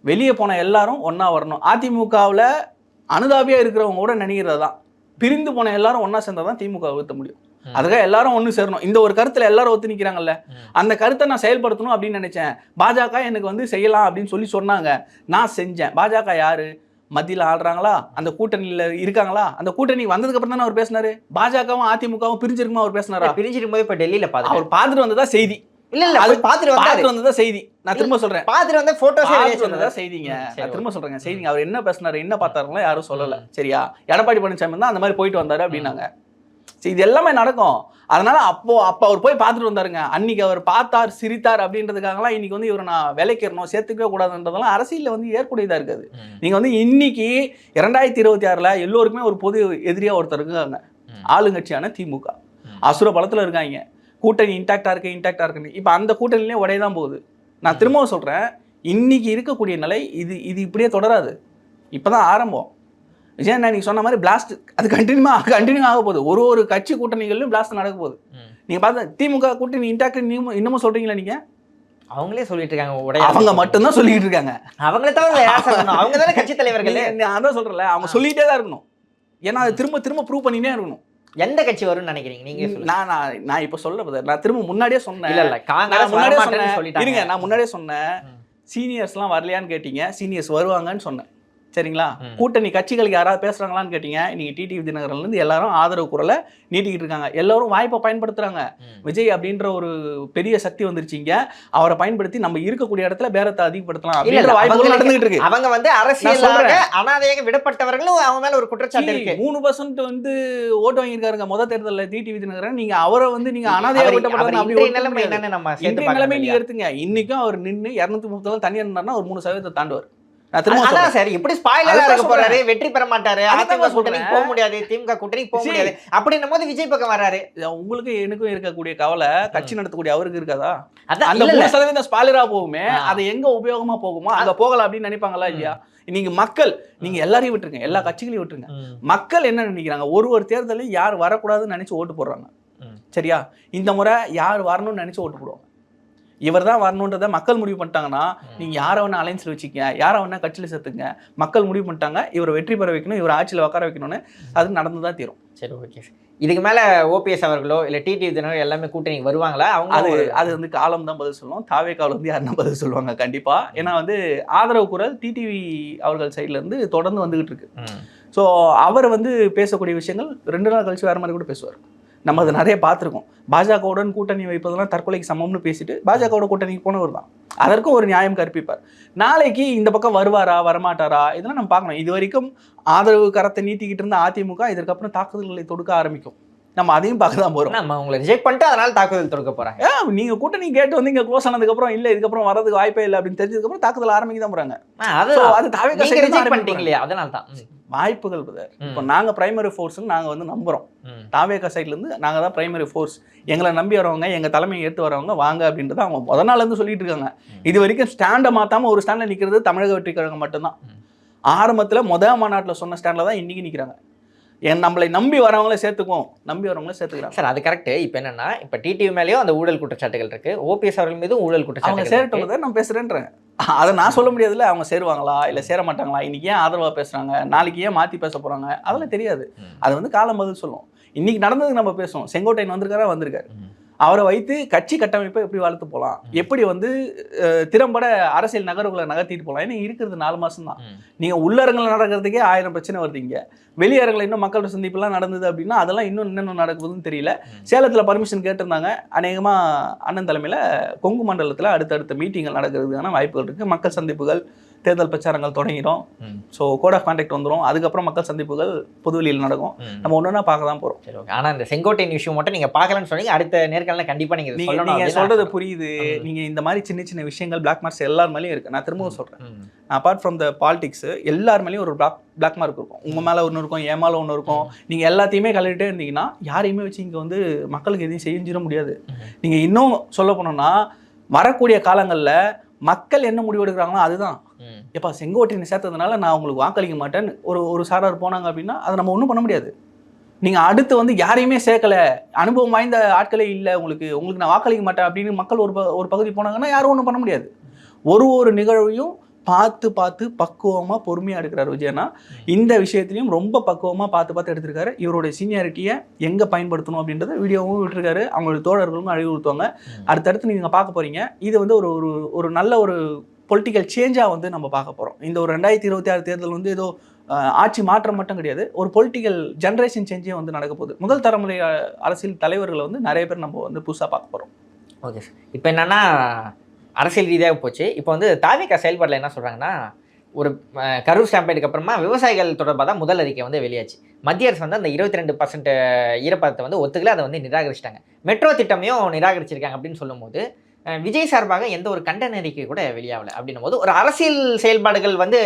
வெளியே போன எல்லாரும் ஒன்னா வரணும். அதிமுகவில் அனுதாபியா இருக்கிறவங்க கூட நினைக்கிறது தான், பிரிந்து போன எல்லாரும் ஒன்னா சேர்ந்தா தான் திமுக ஊத்த முடியும். அதுக்காக எல்லாரும் ஒன்று சேரணும். இந்த ஒரு கருத்துல எல்லாரும் ஒத்து நிற்கிறாங்கல்ல, அந்த கருத்தை நான் செயல்படுத்தணும் அப்படின்னு நினைச்சேன். பாஜக எனக்கு வந்து செய்யலாம் அப்படின்னு சொல்லி சொன்னாங்க, நான் செஞ்சேன். பாஜக யாரு, மத்தியில் ஆடுறாங்களா, அந்த கூட்டணியில் இருக்காங்களா? அந்த கூட்டணி வந்ததுக்கு அப்புறம் தானே அவர் பேசினாரு. பாஜகவும் அதிமுகவும் பிரிஞ்சிருக்குமா அவர் பேசினாரா? பிரிஞ்சிருக்கும் போது இப்போ டெல்லியில பார்த்து அவர் பார்த்துட்டு வந்ததா செய்தி. இல்ல அது பார்த்துட்டு வந்ததா செய்தி. நான் திரும்ப சொல்றேன், பார்த்துட்டு வந்த போட்டோஸ் வந்ததா செய்திங்க. நான் திரும்ப சொல்றேங்க செய்திங்க. அவர் என்ன பேசினாரு, என்ன பார்த்தாருங்களா யாரும் சொல்லல. சரியா, எடப்பாடி பழனிசாமி தான் அந்த மாதிரி போயிட்டு வந்தாரு அப்படின்னாங்க. இது எல்லாமே நடக்கும். அதனால அப்போ அவர் போய் பார்த்துட்டு வந்தாருங்க. அன்னைக்கு அவர் பார்த்தார், சிரித்தார் அப்படின்றதுக்காகலாம் இன்னைக்கு வந்து இவரை நான் விலைக்கிறணும், சேர்த்துக்கவே கூடாதுன்றதெல்லாம் அரசியலில் வந்து ஏற்புடையதாக இருக்காது. நீங்க வந்து இன்னைக்கு 2026 எல்லோருக்குமே ஒரு பொது எதிரியா ஒருத்தர் இருக்காங்க, ஆளுங்கட்சியான திமுக. அசுர பலத்துல இருக்காங்க. கூட்டணி இன்டாக்டா இருக்குன்னு இப்போ அந்த கூட்டணியிலே உடையதான் போகுது. நான் திரும்பவும் சொல்றேன், இன்னைக்கு இருக்கக்கூடிய நிலை இது இப்படியே தொடராது. இப்பதான் ஆரம்பம். விஜயன் நீங்க சொன்ன மாதிரி பிளாஸ்ட் அது கண்டினியூ ஆக போகுது. ஒரு கட்சி கூட்டணிகளிலும் பிளாஸ்ட் நடக்க போகுது. நீங்க பார்த்தா திமுக கூட்டணி இன்டாக்ட் இன்னமும் சொல்றீங்களா? நீங்க அவங்களே சொல்லிட்டு இருக்காங்க, அவங்க மட்டும்தான் சொல்லிட்டு இருக்காங்க. அவங்களே தவிர அவங்க தானே கட்சி தலைவர்கள். அதான் சொல்றேன்ல, அவங்க சொல்லிட்டே தான் இருக்கணும். ஏன்னா அது திரும்ப ப்ரூவ் பண்ணினே இருக்கணும். எந்த கட்சி வரும்னு நினைக்கிறீங்க நீங்க? நான் இப்ப சொல்ல நான் திரும்ப முன்னாடியே சொன்னேன். நான் முன்னாடியே சொன்னேன், சீனியர்ஸ்லாம் வரலையான்னு கேட்டீங்க, சீனியர்ஸ் வருவாங்கன்னு சொன்னேன். சரிங்களா, கூட்டணி கட்சிகளுக்கு யாராவது பேசுறாங்களான்னு கேட்டீங்க. இன்னைக்கு டிடிவி தினகரன்ல இருந்து எல்லாரும் ஆதரவு குரலை நீட்டிக்கிட்டு இருக்காங்க. எல்லாரும் வாய்ப்பை பயன்படுத்துறாங்க. விஜய் அப்படின்ற ஒரு பெரிய சக்தி வந்துருச்சுங்க, அவரை பயன்படுத்தி நம்ம இருக்கக்கூடிய இடத்துல பேரத்தை அதிகப்படுத்தலாம் அப்படின்ற வாய்ப்புகள் நடந்துகிட்டு இருக்கு. அவங்க வந்து அரசியலாக அனாதையாக விடப்பட்டவர்களும் அவங்க மேல ஒரு குற்றச்சாட்டு இருக்கு. 3% வந்து ஓட்டு வாங்கியிருக்காருங்க முதல் தேர்தலில் டிடிவி தினகரன். நீங்க அவரை வந்து நீங்க அனாதையாக விடப்பட்டவங்க அப்படி நிலைமை நீங்க எடுத்துங்க. இன்னைக்கும் அவர் நின்று 230 தனியாக இருந்தாருன்னா ஒரு 3% தாண்டுவார். எப்படி ஸ்பாயிலரா இருக்க போறாரு, வெற்றி பெற மாட்டாரு, அதிமுக கூட்டணிக்கு போக முடியாது, திமுக கூட்டணிக்கு போக முடியாது அப்படின்னும் போது விஜய் பக்கம் வர்றாரு. உங்களுக்கு எனக்கும் இருக்கக்கூடிய கவலை கட்சி நடத்தக்கூடிய அவருக்கு இருக்காதா? அந்த 3% ஸ்பாயிலரா போகுமே, அது எங்க உபயோகமா போகுமோ அங்க போகலாம் அப்படின்னு நினைப்பாங்களா இல்லையா? நீங்க மக்கள், நீங்க எல்லாரையும் விட்டுருங்க, எல்லா கட்சிகளையும் விட்டுருங்க. மக்கள் என்ன நினைக்கிறாங்க, ஒரு தேர்தலையும் யார் வரக்கூடாதுன்னு நினைச்சு ஓட்டு போடுறாங்க. சரியா, இந்த முறை யார் வரணும்னு நினைச்சு ஓட்டு போடுவாங்க. இவர் தான் வரணுன்றதை மக்கள் முடிவு பண்ணிட்டாங்கன்னா, நீங்கள் யாரை வேணா அலைன்ஸில் வச்சுக்கங்க, யாரை வேணா கட்சியில் சேர்த்துங்க. மக்கள் முடிவு பண்ணிட்டாங்க இவரை வெற்றி பெற வைக்கணும், இவர் ஆட்சியில் உட்கார வைக்கணும்னு. அது நடந்து தான் தீரும். சரி, ஓகே. இதுக்கு மேலே ஓபிஎஸ் அவர்களோ இல்லை டிடிவி தினகரன் எல்லாமே கூட்டணிக்கு வருவாங்களா? அவங்க அது வந்து காலம் தான் பதில் சொல்லுவோம். தாவேக்காவில் வந்து யாருன்னா பதில் சொல்லுவாங்க கண்டிப்பாக. ஏன்னா வந்து ஆதரவு குரல் டிடிவி அவர்கள் சைட்லேருந்து தொடர்ந்து வந்துகிட்டு இருக்கு. ஸோ அவர் வந்து பேசக்கூடிய விஷயங்கள் 2 நாள் கழிச்சு வேறு மாதிரி கூட பேசுவார். நம்ம அதை நிறைய பார்த்துருக்கோம். பாஜகவுடன் கூட்டணி வைப்பதெல்லாம் தற்கொலைக்கு சமம்னு பேசிட்டு பாஜகவோட கூட்டணிக்கு போனவர் தான். அதற்கும் ஒரு நியாயம் கற்பிப்பார். நாளைக்கு இந்த பக்கம் வருவாரா வரமாட்டாரா இதெல்லாம் நம்ம பார்க்கணும். இது வரைக்கும் ஆதரவு கரத்தை நீட்டிக்கிட்டு இருந்த அதிமுக இதற்கப்புறம் தாக்குதல்களை தொடுக்க ஆரம்பிக்கும். நம்ம அதையும் பார்க்க தான் போகிறோம். நம்ம உங்களை ரிஜெக்ட் பண்ணிட்டு அதனால தாக்குதல் தொடுக்க போகிறாங்க. நீங்கள் கூட்டணி கேட்டு வந்து இங்கே க்ளோஸ் ஆனதுக்கப்புறம் இல்லை இதுக்கப்புறம் வரதுக்கு வாய்ப்பே இல்லை அப்படின்னு தெரிஞ்சதுக்கப்புறம் தாக்குதல் ஆரம்பிக்க தான் போகிறாங்க. அது பண்ணிட்டீங்களே, அதனால தான் வாய்ப்புகள். இப்போ நாங்கள் பிரைமரி ஃபோர்ஸ்ன்னு நாங்கள் வந்து நம்புகிறோம். தாவேகா சைட்லேருந்து நாங்கள் தான் பிரைமரி ஃபோர்ஸ், எங்களை நம்பி வரவங்க, எங்கள் தலைமையை ஏற்று வரவங்க வாங்க அப்படின்றத அவங்க முதல் நாள்லேருந்து சொல்லிட்டு இருக்காங்க. இது வரைக்கும் ஸ்டாண்டை மாற்றாமல் ஒரு ஸ்டாண்டில் நிற்கிறது தமிழக வெற்றி கழகம் மட்டும்தான். ஆரம்பத்தில் மாநாட்டில் சொன்ன ஸ்டாண்டில் தான் இன்றைக்கி நிற்கிறாங்க. நம்மளை நம்பி வரவங்களே சேர்த்துக்கிறாங்க. சார், அது கரெக்ட். இப்போ என்னன்னா, இப்போ டிடிவி மேலேயும் அந்த ஊழல் குற்றச்சாட்டுகள் இருக்கு, ஓபிஎஸ் அவர்கள் மீதும் ஊழல் குற்றச்சாட்டுகள் சேரட்டும் நான் பேசுறேன்றேன். அதை நான் சொல்ல முடியாதுல்ல, அவங்க சேருவாங்களா இல்லை சேர மாட்டாங்களா, இன்னைக்கு ஏன் ஆதரவாக பேசுறாங்க, நாளைக்கு ஏன் மாற்றி பேச போறாங்க, அதெல்லாம் தெரியாது. அது வந்து காலம் பதில் சொல்லும். இன்னைக்கு நடந்ததுக்கு நம்ம பேசுவோம். செங்கோட்டையன் வந்திருக்காரு. அவரை வைத்து கட்சி கட்டமைப்பை எப்படி வளர்த்து போகலாம், எப்படி வந்து திறம்பட அரசியல் நகர்வுகளை நகர்த்திட்டு போகலாம். ஏன்னா இருக்கிறது 4 மாதம் தான். நீங்கள் உள்ளரங்கில் நடக்கிறதுக்கே 1000 பிரச்சனை வருதுங்க. வெளியரங்கில் இன்னும் மக்களோட சந்திப்புலாம் நடந்தது அப்படின்னா அதெல்லாம் இன்னும் நடக்குதுன்னு தெரியல. சேலத்தில் பர்மிஷன் கேட்டிருந்தாங்க. அநேகமாக அண்ணன் தலைமையில் கொங்கு மண்டலத்தில் அடுத்தடுத்த மீட்டிங்கள் நடக்கிறதுக்கான வாய்ப்புகள் இருக்குது. மக்கள் சந்திப்புகள், தேர்தல் பிரச்சாரங்கள் தொடங்கிடும். ஸோ கோட் ஆஃப் கான்டாக்ட் வந்துடும். அதுக்கப்புறம் மக்கள் சந்திப்புகள் பொதுவெளியில் நடக்கும். நம்ம ஒன்றுனா பார்க்க தான் போகிறோம். சரி, ஓகே. ஆனால் இந்த செங்கோட்டையன் விஷயம் மட்டும் நீங்கள் பார்க்கலன்னு சொன்னீங்க. அடுத்த நேர்காணலில் கண்டிப்பாக நீங்கள் சொல்கிறது புரியுது. நீங்கள் இந்த மாதிரி சின்ன சின்ன விஷயங்கள் பிளாக் மார்க்ஸ் எல்லார் மேலேயும் இருக்குது. நான் திரும்பவும் சொல்கிறேன், அப்பார்ட் ஃப்ரம் த பாலிடிக்ஸ் எல்லார் மேலேயும் ஒரு பிளாக் மார்க் இருக்கும். உங்கள் மேலே ஒன்று இருக்கும், என் மேலே ஒன்று இருக்கும். நீங்கள் எல்லாத்தையுமே கலந்துகிட்டே இருந்தீங்கன்னா யாரையுமே வச்சு இங்கே வந்து மக்களுக்கு எதையும் செஞ்சிட முடியாது. நீங்கள் இன்னும் சொல்ல போனோம்னா வரக்கூடிய காலங்களில் மக்கள் என்ன முடிவு எடுக்கிறாங்களோ அதுதான் எப்பா செங்கோட்டையனை சேர்த்ததுனால நான் உங்களுக்கு வாக்களிக்க மாட்டேன்னு ஒரு சாரார் போனாங்க அப்படின்னா அதை நம்ம ஒன்றும் பண்ண முடியாது. நீங்கள் அடுத்து வந்து யாரையுமே சேர்க்கலை, அனுபவம் வாய்ந்த ஆட்களே இல்லை, உங்களுக்கு நான் வாக்களிக்க மாட்டேன் அப்படின்னு மக்கள் ஒரு பகுதி போனாங்கன்னா யாரும் ஒன்றும் பண்ண முடியாது. ஒரு நிகழ்வையும் பார்த்து பக்குவமாக பொறுமையாக எடுக்கிறார் விஜயனா. இந்த விஷயத்துலையும் ரொம்ப பக்குவமாக பார்த்து எடுத்திருக்காரு. இவருடைய சீனியாரிட்டியை எங்கே பயன்படுத்தணும் அப்படின்றத வீடியோவும் விட்டுருக்காரு. அவங்களுடைய தோழர்களும் அறிவுறுத்துவாங்க. அடுத்தடுத்து நீங்கள் பார்க்க போகிறீங்க. இது வந்து ஒரு நல்ல ஒரு பொலிட்டிக்கல் சேஞ்சாக வந்து நம்ம பார்க்க போகிறோம். இந்த ஒரு 2026 தேர்தல் வந்து ஏதோ ஆட்சி மாற்றம் மட்டும் கிடையாது, ஒரு பொலிட்டிக்கல் ஜென்ரேஷன் சேஞ்சே வந்து நடக்க போகுது. முதல் தலைமுறை அரசியல் தலைவர்களை வந்து நிறைய பேர் நம்ம வந்து புதுசாக பார்க்க போகிறோம். Okay sir. இப்போ என்னன்னா அரசியல் ரீதியாக போச்சு. இப்போ வந்து தாவிக செயல்பாட்டில் என்ன சொல்கிறாங்கன்னா, ஒரு கரூர் ஸ்டாம்பேடுக்கு அப்புறமா விவசாயிகள் தொடர்பாக தான் முதல் அறிக்கை வந்து வெளியாச்சு. மத்திய அரசு வந்து அந்த 22% ஈரப்பதத்தை வந்து ஒத்துக்கல, அதை வந்து நிராகரிச்சிட்டாங்க. மெட்ரோ திட்டமையும் நிராகரிச்சிருக்காங்க அப்படின்னு சொல்லும்போது விஜய் சார்பாக எந்த ஒரு கண்டன அறிக்கை கூட வெளியாகலை. அப்படின்னும் போது ஒரு அரசியல் செயல்பாடுகள் வந்து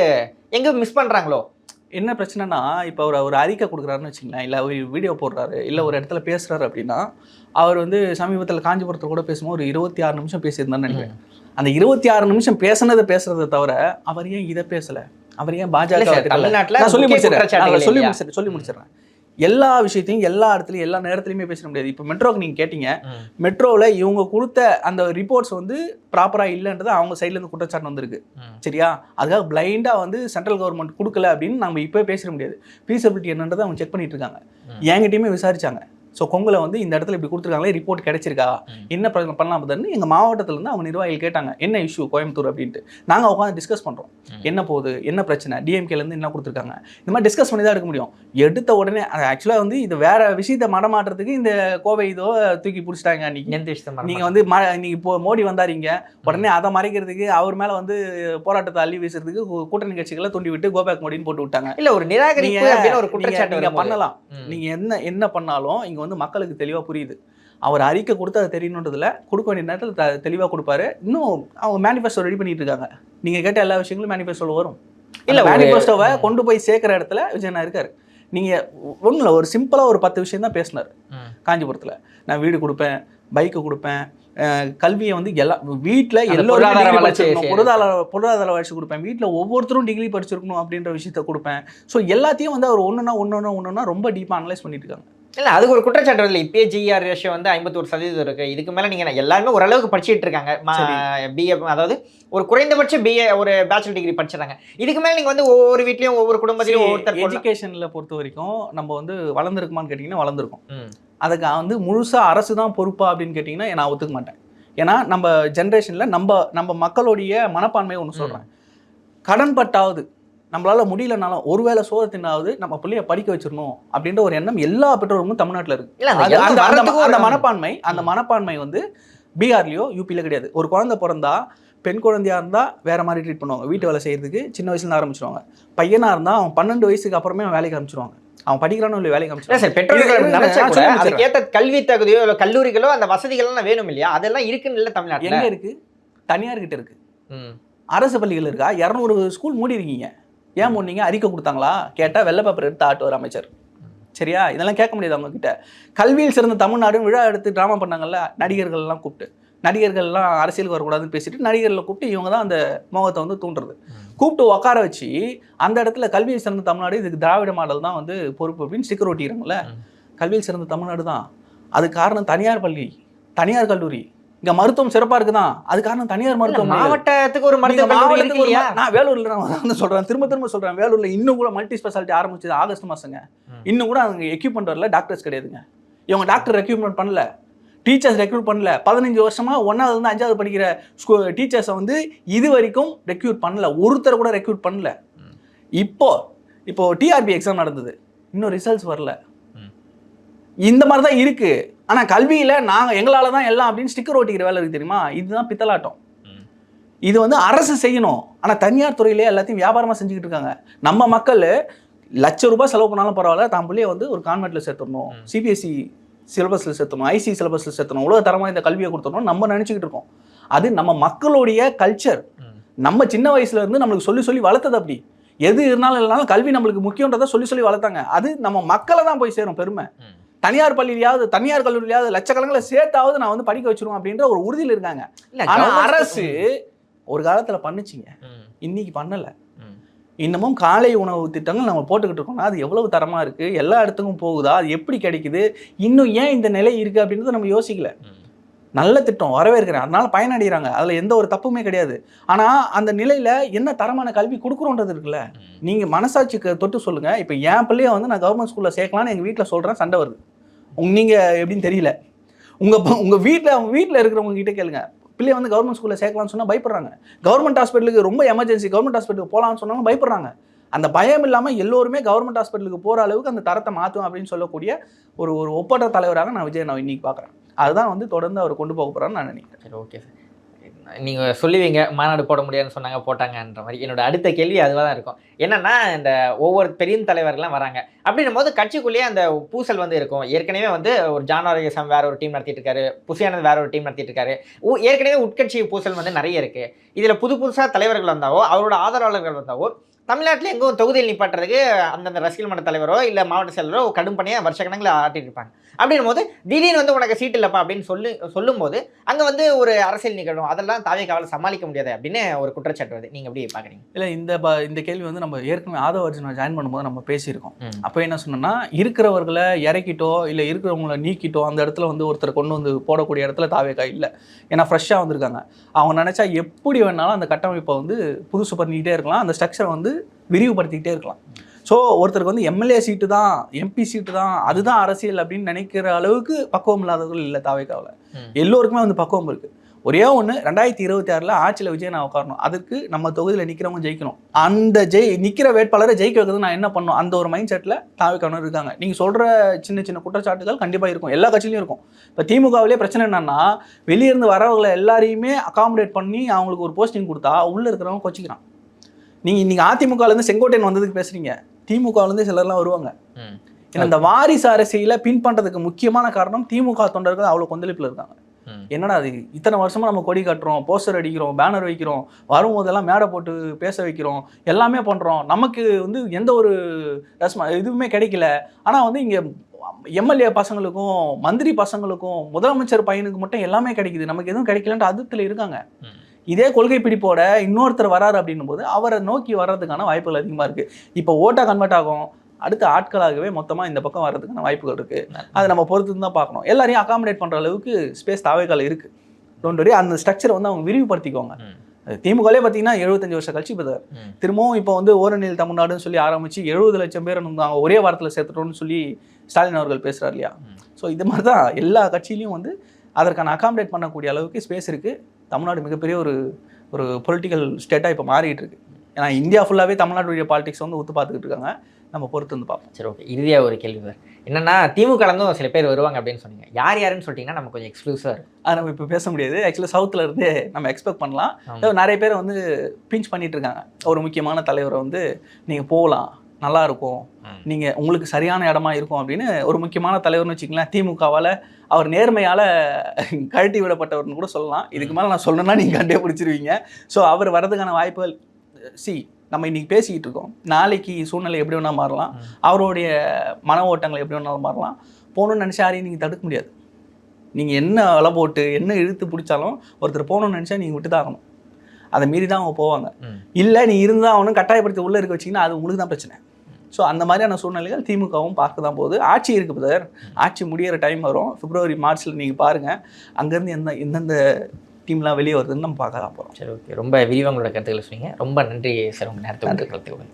எங்கே மிஸ் பண்ணுறாங்களோ. என்ன பிரச்சனைனா, இப்போ ஒரு அறிக்கை கொடுக்குறாருன்னு வச்சுங்களேன், இல்லை ஒரு வீடியோ போடுறாரு, இல்லை ஒரு இடத்துல பேசுகிறாரு அப்படின்னா, அவர் வந்து சமீபத்தில் காஞ்சிபுரத்தில் கூட பேசும்போது ஒரு 26 நிமிஷம் பேசியிருந்தான்னு நினைக்கிறேன். அந்த 26 நிமிஷம் பேசுறதை தவிர அவர் ஏன் இதை பேசலை, அவர் ஏன் பாஜக தமிழ்நாட்டில் சொல்லி முடிச்சிடறேன். எல்லா விஷயத்தையும் எல்லா இடத்துலையும் எல்லா நேரத்துலையுமே பேச முடியாது. இப்போ மெட்ரோக்கு நீங்கள் கேட்டீங்க, மெட்ரோவில் இவங்க கொடுத்த அந்த ரிப்போர்ட்ஸ் வந்து ப்ராப்பராக இல்லைன்றது அவங்க சைட்லேருந்து குற்றச்சாட்டு வந்திருக்கு. சரியா? அதுக்காக பிளைண்டாக வந்து சென்ட்ரல் கவர்மெண்ட் கொடுக்கல அப்படின்னு நம்ம இப்போ பேச முடியாது. ஃபீஸபிலிட்டி என்னன்றதை அவங்க செக் பண்ணிட்டு இருக்காங்க. என்கிட்டயுமே விசாரிச்சாங்க. ஸோ கொங்குல வந்து இந்த இடத்துல இப்படி கொடுத்துருக்காங்களே, ரிப்போர்ட் கிடைச்சிருக்கா, என்ன பண்ணலாம் அப்படின்னு எங்கள் மாவட்டத்திலேருந்து அவங்க நிர்வாகிகள் கேட்டாங்க, என்ன இஷ்யூ கோயம்புத்தூர் அப்படின்ட்டு. நாங்கள் உட்காந்து டிஸ்கஸ் பண்ணுறோம், என்ன போகுது, என்ன பிரச்சனை, டிஎம்கேலேருந்து என்ன கொடுத்துருக்காங்க, இந்த மாதிரி டிஸ்கஸ் பண்ணி தான் எடுக்க முடியும். எடுத்த உடனே ஆக்சுவலாக வந்து இது வேற விஷயத்தை மடமாட்டுறதுக்கு இந்த கோவை இதோ தூக்கி பிடிச்சிட்டாங்க. நீங்கள் வந்து இன்னைக்கு இப்போ மோடி வந்தாரீங்க, உடனே அதை மறைக்கிறதுக்கு அவர் மேலே வந்து போராட்டத்தை அள்ளி வீசுறதுக்கு கூட்டணி கட்சிகளை தூண்டி விட்டு கோபேக் மோடின்னு போட்டு விட்டாங்க. இல்லை ஒரு நிராகரிப்பு ஒரு குற்றச்சாட்டு நீங்கள் பண்ணலாம். நீங்கள் என்ன பண்ணாலும் இங்கே வந்து மக்களுக்கு தெளிவாக புரியுது. அவர் அறிக்கை கொடுத்து அதை தெரியணுன்றதுல கொடுக்க வேண்டிய நேரத்தில் தெளிவாக கொடுப்பாரு. இன்னும் அவங்க மேனிஃபெஸ்டோ ரெடி பண்ணிட்டு இருக்காங்க. நீங்கள் கேட்ட எல்லா விஷயங்களும் மேனிஃபெஸ்டோவில் வரும். இல்லை மேனிஃபெஸ்டோவை கொண்டு போய் சேர்க்குற இடத்துல விஜயனா இருக்காரு. நீங்கள் ஒன்றும் ஒரு சிம்பிளாக ஒரு 10 விஷயம் தான் பேசினார் காஞ்சிபுரத்தில். நான் வீடு கொடுப்பேன், பைக்கு கொடுப்பேன், கல்வியை வந்து எல்லா வீட்டில் எல்லோரும் பொருளாதார வளர்ச்சி கொடுப்பேன், வீட்டில் ஒவ்வொருத்தரும் டிகிரி படிச்சிருக்கணும் அப்படின்ற விஷயத்த கொடுப்பேன். ஸோ எல்லாத்தையும் வந்து அவர் ஒன்றுனா ரொம்ப டீப்பாக அனலைஸ் பண்ணிட்டு இருக்காங்க. இல்லை அதுக்கு ஒரு குற்றச்சாட்டு இல்லை. இப்பயே ஜிஆர் ரேஷியோ வந்து 51% இருக்குது. இதுக்கு மேலே நீங்கள் எல்லாருமே ஓரளவுக்கு படிச்சுட்டு இருக்காங்க. பிஏ, அதாவது ஒரு குறைந்தபட்ச பிஏ ஒரு பேச்சுலர் டிகிரி படிச்சிடறாங்க. இதுக்கு மேலே நீங்கள் வந்து ஒவ்வொரு வீட்லையும் ஒவ்வொரு குடும்பத்திலையும் ஒவ்வொருத்தர் எஜுகேஷனில் பொறுத்த வரைக்கும் நம்ம வந்து வளர்ந்துருக்குமான்னு கேட்டிங்கன்னா வளர்ந்துருக்கும். அதுக்கு வந்து முழுசாக அரசு தான் பொறுப்பா அப்படின்னு கேட்டிங்கன்னா நான் ஒத்துக்க மாட்டேன். ஏன்னா நம்ம ஜென்ரேஷனில் நம்ம மக்களுடைய மனப்பான்மையை ஒன்று சொல்கிறேன். கடன் பட்டாவது நம்மளால் முடியலனாலும் ஒருவேளை சோதத்தினாவது நம்ம பிள்ளைய படிக்க வச்சிடணும் அப்படின்ற ஒரு எண்ணம் எல்லா பெற்றோருக்கும் தமிழ்நாட்டில் இருக்குது. அந்த மனப்பான்மை வந்து பீகார்லையோ யூபியில் கிடையாது. ஒரு குழந்தை பிறந்தா பெண் குழந்தையாக இருந்தால் வேறு மாதிரி ட்ரீட் பண்ணுவாங்க. வீட்டு வேலை செய்கிறதுக்கு சின்ன வயசுலேருந்து ஆரம்பிச்சிருவாங்க. பையனாக இருந்தால் அவன் 12 வயசுக்கு அப்புறமே அவன் வேலைக்கு அனுப்பிச்சிருவாங்க. அவன் படிக்கிறானோ இல்லை வேலைக்கு அனுப்பிச்சிருவாங்க. அதுக்கேற்ற கல்வி தகுதியோ இல்லை கல்லூரிகளோ அந்த வசதிகள்லாம் வேணும் இல்லையா? அதெல்லாம் இருக்குன்னு இல்லை தமிழ்நாட்டில். எங்கே இருக்குது? தனியார்கிட்ட இருக்குது. அரசு பள்ளிகள் இருக்கா? 200 ஸ்கூல் மூடி இருக்கீங்க. ஏன் மூடினீங்க? அறிக்கை கொடுத்தாங்களா? கேட்டால் வெள்ளை பேப்பர் எடுத்து ஆட்டுவார் அமைச்சர். சரியா? இதெல்லாம் கேட்க முடியாது அவங்க கிட்ட. கல்வியில் சிறந்த தமிழ்நாடுன்னு விழா எடுத்து ட்ராமா பண்ணாங்கல்ல, நடிகர்கள்லாம் கூப்பிட்டு, நடிகர்கள்லாம் அரசியலுக்கு வரக்கூடாதுன்னு பேசிட்டு நடிகர்களை கூப்பிட்டு இவங்க தான் அந்த மோகத்தை வந்து தூண்டுறது. கூப்பிட்டு உட்கார வச்சு அந்த இடத்துல கல்வியில் சிறந்த தமிழ்நாடு, இதுக்கு திராவிட மாடல் தான் வந்து பொறுப்பு அப்படின்னு ஸ்டிக்கர் ஒட்டிக்கிறாங்கல்ல. கல்வியில் சிறந்த தமிழ்நாடு தான். அது காரணம் தனியார் பள்ளி, தனியார் கல்லூரி. இங்க மருத்துவம் சிறப்பா இருக்குதான், அது காரணம் தனியார் மருத்துவம். மாவட்டத்துக்கு ஒரு மருத்துவ நான் வேலூர்ல நான் சொல்றேன், திரும்ப சொல்றேன், வேலூர்ல இன்னும் கூட மல்டி ஸ்பெஷாலிட்டி ஆரம்பிச்சது ஆகஸ்ட் மாசங்க. இன்னும் கூட அவங்க எக்யூப்மெண்ட் வரல, டாக்டர்ஸ் கிடையாதுங்க. இவங்க டாக்டர் ரெக்ரூட்மெண்ட் பண்ணல, டீச்சர்ஸ் ரெக்ரூட் பண்ணல. 15 வருஷமா 1வது இருந்து 5வது படிக்கிற டீச்சர்ஸை வந்து இது வரைக்கும் ரெக்ரூட் பண்ணல, ஒருத்தர் கூட ரெக்ரூட் பண்ணல. இப்போ டிஆர்பி எக்ஸாம் நடந்தது, இன்னும் ரிசல்ட்ஸ் வரல. இந்த மாதிரி தான் இருக்கு. ஆனா கல்வியில எங்களால தான் எல்லாம் அப்படின்னு ஸ்டிக்கர் ஓட்டிக்கிற வேலை இருக்கு தெரியுமா? இதுதான் பித்தலாட்டம். இது வந்து அரசு செய்யணும். ஆனா தனியார் துறையிலே எல்லாத்தையும் வியாபாரமா செஞ்சுக்கிட்டு இருக்காங்க. நம்ம மக்கள் ₹1,00,000 செலவு பண்ணாலும் பரவாயில்ல, தான் பிள்ளைய வந்து ஒரு கான்வென்ட்ல சேர்த்துடணும், சிபிஎஸ்சி சிலபஸ்ல சேர்த்தணும், ஐசி சிலபஸ்ல சேர்த்தணும், உலக தரமா இந்த கல்வியை கொடுத்துடணும் நம்ம நினைச்சுக்கிட்டு இருக்கோம். அது நம்ம மக்களுடைய கல்ச்சர். நம்ம சின்ன வயசுல இருந்து நம்மளுக்கு சொல்லி வளர்த்தது அப்படி. எது இருந்தாலும் இல்லைனாலும் கல்வி நம்மளுக்கு முக்கியன்றதை சொல்லி வளர்த்தாங்க. அது நம்ம மக்களை தான் போய் சேரும் பெருமை. தனியார் பள்ளியிலாவது தனியார் கல்லூரியாவது லட்சக்கணக்கில் சேர்த்தாவது நான் வந்து படிக்க வச்சிருவோம் அப்படின்ற ஒரு உறுதியில் இருக்காங்க. ஆனா அரசு ஒரு காலத்துல பண்ணுச்சுங்க. இன்னைக்கு பண்ணலை. இன்னமும் காலை உணவு திட்டங்கள் நம்ம போட்டுக்கிட்டு இருக்கோம்னா அது எவ்வளவு தரமாக இருக்குது, எல்லா இடத்துக்கும் போகுதா, அது எப்படி கிடைக்குது, இன்னும் ஏன் இந்த நிலை இருக்குது அப்படின்றத நம்ம யோசிக்கல. நல்ல திட்டம், வரவேற்கிறேன், அதனால பயனடைகிறாங்க, அதில் எந்த ஒரு தப்புமே கிடையாது. ஆனால் அந்த நிலையில் என்ன தரமான கல்வி கொடுக்குறோன்றது இருக்குல்ல. நீங்கள் மனசாட்சிக்கு தொட்டு சொல்லுங்கள். இப்போ என் பிள்ளைய வந்து நான் கவர்மெண்ட் ஸ்கூலில் சேர்க்கலான்னு எங்கள் வீட்டில் சொல்கிறேன், சண்டை வருது. நீங்கள் எப்படின்னு தெரியல. உங்கள் வீட்டில் இருக்கிறவங்க கிட்டே கேளுங்க, பிள்ளைய வந்து கவர்மெண்ட் ஸ்கூலில் சேர்க்கலாம்னு சொன்னால் பயப்படுறாங்க. கவர்மெண்ட் ஹாஸ்பிட்டலுக்கு ரொம்ப எமர்ஜென்சி, கவர்மெண்ட் ஹாஸ்பிட்டலுக்கு போகலான்னு சொன்னாலும் பயப்படுறாங்க. அந்த பயம் இல்லாமல் எல்லோருமே கவர்மெண்ட் ஹாஸ்பிட்டலுக்கு போகிற அளவுக்கு அந்த தரத்தை மாற்றும் அப்படின்னு சொல்லக்கூடிய ஒரு ஒப்பற்ற தலைவராக நான் விஜய் இன்னைக்கு பார்க்குறேன். அதுதான் வந்து தொடர்ந்து அவர் கொண்டு போக போகிறான்னு நான் நினைக்கிறேன். சரி, ஓகே சார். நீங்கள் சொல்லுவீங்க மாநாடு போட முடியாதுன்னு சொன்னாங்க, போட்டாங்கன்ற மாதிரி. என்னோட அடுத்த கேள்வி அதுவாக தான் இருக்கும். என்னன்னா, இந்த ஒவ்வொரு பெரிய தலைவர்கள்லாம் வராங்க அப்படின்னும் போது கட்சிக்குள்ளேயே அந்த பூசல் வந்து இருக்கும். ஏற்கனவே வந்து ஒரு ஜான் ஆரோக்கியம் வேற ஒரு டீம் நடத்திட்டு இருக்காரு, புசியானந்த் வேற ஒரு டீம் நடத்திட்டு இருக்காரு. ஏற்கனவே உட்கட்சி பூசல் வந்து நிறைய இருக்கு. இதில் புதுசாக தலைவர்கள் வந்தாவோ, அவரோட ஆதரவாளர்கள் வந்தாவோ, தமிழ்நாட்டில் எங்கும் தொகுதியில் நிப்பாட்டுறதுக்கு அந்தந்த ரசிகர் மன்ற தலைவரோ இல்லை மாவட்ட செயலரோ கடும் பணியாக வருஷக்கணக்கில் ஆட்டிட்டு இருப்பாங்க. அப்படின்னும் போது திடீர்னு வந்து உனக்கு சீட் இல்லைப்பா அப்படின்னு சொல்லும்போது அங்கே வந்து ஒரு அரசியல் நிகழும். அதெல்லாம் தாவேக்காவால் சமாளிக்க முடியாது அப்படின்னு ஒரு குற்றச்சாட்டு வருது. நீங்கள் எப்படி பார்க்குறீங்க? இல்லை, இந்த கேள்வி வந்து நம்ம ஏற்கனவே ஆதவ அர்ஜுனை ஜாயின் பண்ணும்போது நம்ம பேசியிருக்கோம். அப்போ என்ன சொன்னோம்னா, இருக்கிறவர்களை இறக்கிட்டோ இல்லை இருக்கிறவங்களை நீக்கிட்டோ அந்த இடத்துல வந்து ஒருத்தர் கொண்டு வந்து போடக்கூடிய இடத்துல தாவேக்கா இல்லை. ஏன்னா ஃப்ரெஷ்ஷாக வந்திருக்காங்க. அவங்க நினச்சா எப்படி வேணாலும் அந்த கட்டமைப்பை வந்து புதுசு பண்ணிக்கிட்டே இருக்கலாம், அந்த ஸ்ட்ரக்சரை வந்து விரிவுபடுத்திக்கிட்டே இருக்கலாம். ஸோ ஒருத்தருக்கு வந்து எம்எல்ஏ சீட்டு தான், எம்பி சீட்டு தான், அதுதான் அரசியல் அப்படின்னு நினைக்கிற அளவுக்கு பக்குவம் இல்லாதவர்கள் இல்லை தாவேக்காவில். எல்லோருக்குமே வந்து பக்குவம் இருக்குது. ஒரே ஒன்று, 2026 ஆட்சியில் விஜய் நான் உட்காரணும், அதுக்கு நம்ம தொகுதியில் நிற்கிறவங்க ஜெயிக்கணும். அந்த நிற்கிற வேட்பாளரை ஜெயிக்க வைக்கிறது நான் என்ன பண்ணணும், அந்த ஒரு மைண்ட் செட்டில் தாவேக்காவினர் இருக்காங்க. நீங்கள் சொல்கிற சின்ன சின்ன குற்றச்சாட்டுகள் கண்டிப்பாக இருக்கும், எல்லா கட்சியிலையும் இருக்கும். இப்போ திமுகவிலே பிரச்சனை என்னன்னா, வெளியிருந்து வரவங்களை எல்லாரையுமே அகாமடேட் பண்ணி அவங்களுக்கு ஒரு போஸ்டிங் கொடுத்தா உள்ளே இருக்கிறவங்க கொச்சிக்கிறான். நீங்கள் அதிமுகலேருந்து செங்கோட்டையன் வந்ததுக்கு பேசுகிறீங்க, திமுகலேருந்து சிலர்லாம் வருவாங்க. ஏன்னா இந்த வாரிசு அரசியலை பின் பண்ணுறதுக்கு முக்கியமான காரணம் திமுக தொண்டர்கள் அவ்வளோ கொந்தளிப்பில் இருக்காங்க. என்னடா அது, இத்தனை வருஷமாக நம்ம கொடி கட்டுறோம், போஸ்டர் அடிக்கிறோம், பேனர் வைக்கிறோம், வரும்போதெல்லாம் மேடை போட்டு பேச வைக்கிறோம், எல்லாமே பண்ணுறோம், நமக்கு வந்து எந்த ஒரு இதுவுமே கிடைக்கல. ஆனால் வந்து இங்கே எம்எல்ஏ பசங்களுக்கும் மந்திரி பசங்களுக்கும் முதலமைச்சர் பையனுக்கு மட்டும் எல்லாமே கிடைக்குது, நமக்கு எதுவும் கிடைக்கலன்ட்டு அதிருப்தியில் இருக்காங்க. இதே கொள்கை பிடிப்போட இன்னொருத்தர் வராரு அப்படின்னும் போது அவரை நோக்கி வர்றதுக்கான வாய்ப்புகள் அதிகமாக இருக்குது. இப்போ ஓட்டாக கன்வெர்ட் ஆகும், அடுத்த ஆட்களாகவே மொத்தமாக இந்த பக்கம் வர்றதுக்கான வாய்ப்புகள் இருக்குது. அதை நம்ம பொறுத்து தான் பார்க்கணும். எல்லாரையும் அகாமடேட் பண்ணுற அளவுக்கு ஸ்பேஸ் தாவேக்கால இருக்குது. டோன்ட் வரி, அந்த ஸ்ட்ரக்சரை வந்து அவங்க விரிவுபடுத்திக்குவாங்க. திமுகலே பார்த்தீங்கன்னா 75 வருஷம் கழிச்சு இப்போ திரும்பவும் இப்போ வந்து ஓரணியில் தமிழ்நாடுன்னு சொல்லி ஆரம்பித்து 70 லட்சம் பேர் நாங்கள் ஒரே வாரத்தில் சேர்த்துட்டோம்னு சொல்லி ஸ்டாலின் அவர்கள் பேசுகிறார் இல்லையா. ஸோ இது மாதிரி தான் எல்லா கட்சியிலையும் வந்து அதற்கான அகாமடேட் பண்ணக்கூடிய அளவுக்கு ஸ்பேஸ் இருக்குது. தமிழ்நாடு மிகப்பெரிய ஒரு பொலிட்டிக்கல் ஸ்டேட்டாக இப்போ மாறிட்டு இருக்கு. ஏன்னா இந்தியா ஃபுல்லாகவே தமிழ்நாட்டுடைய பாலிடிக்ஸ் வந்து ஒத்து பார்த்துக்கிட்டு இருக்காங்க. நம்ம பொறுத்து வந்து பார்ப்போம். சரி, ஓகே. இறுதியாக ஒரு கேள்வி சார், என்னன்னா திமுகலேருந்தும் சில பேர் வருவாங்க அப்படின்னு சொன்னீங்க. யார் யாருன்னு சொல்லிட்டீங்கன்னா நம்ம கொஞ்சம் எக்ஸ்க்ளூசிவாக இருக்கும். அது நம்ம இப்போ பேச முடியாது. ஆக்சுவலாக சவுத்தில் இருந்தே நம்ம எக்ஸ்பெக்ட் பண்ணலாம். நிறைய பேர் வந்து பிஞ்ச் பண்ணிட்டு இருக்காங்க. ஒரு முக்கியமான தலைவரை வந்து நீங்கள் போகலாம், நல்லா இருக்கும், நீங்கள் உங்களுக்கு சரியான இடமா இருக்கும் அப்படின்னு ஒரு முக்கியமான தலைவர்னு வச்சுக்கலாம். திமுகவால் அவர் நேர்மையால் கழட்டி விடப்பட்டவர்னு கூட சொல்லலாம். இதுக்கு மேலே நான் சொல்லணும்னா நீங்கள் கண்டே பிடிச்சிருவீங்க. ஸோ அவர் வர்றதுக்கான வாய்ப்புகள் நம்ம இன்றைக்கி பேசிக்கிட்டு இருக்கோம். நாளைக்கு சூழ்நிலை எப்படி வேணால் மாறலாம், அவருடைய மன ஓட்டங்கள் எப்படி வேணாலும் மாறலாம். போகணுன்னு நினச்சா யாரையும் நீங்கள் தடுக்க முடியாது. நீங்கள் என்ன வலை போட்டு என்ன இழுத்து பிடிச்சாலும் ஒருத்தர் போகணுன்னு நினச்சா நீங்கள் விட்டு தான் ஆகணும். அதை மீறி தான் அவங்க போவாங்க. இல்லை நீ இருந்தால் அவனும் கட்டாயப்படுத்தி உள்ளே இருக்க வச்சிங்கன்னா அது உங்களுக்கு தான் பிரச்சனை. ஸோ அந்த மாதிரியான சூழ்நிலைகள் திமுகவும் பார்க்க தான் போகுது. ஆட்சி இருக்குது பிரதர், ஆட்சி முடிகிற டைம் வரும். பிப்ரவரி மார்ச்சில் நீங்கள் பாருங்கள், அங்கேருந்து எந்தெந்த டீம்லாம் வெளியே வருதுன்னு நம்ம பார்க்க தான் போகிறோம். சரி, ஓகே. ரொம்ப விரிவாக உங்களோட கருத்துக்களை சொன்னீங்க. ரொம்ப நன்றி சார், உங்கள் நேரத்தை கருத்துக்கள்.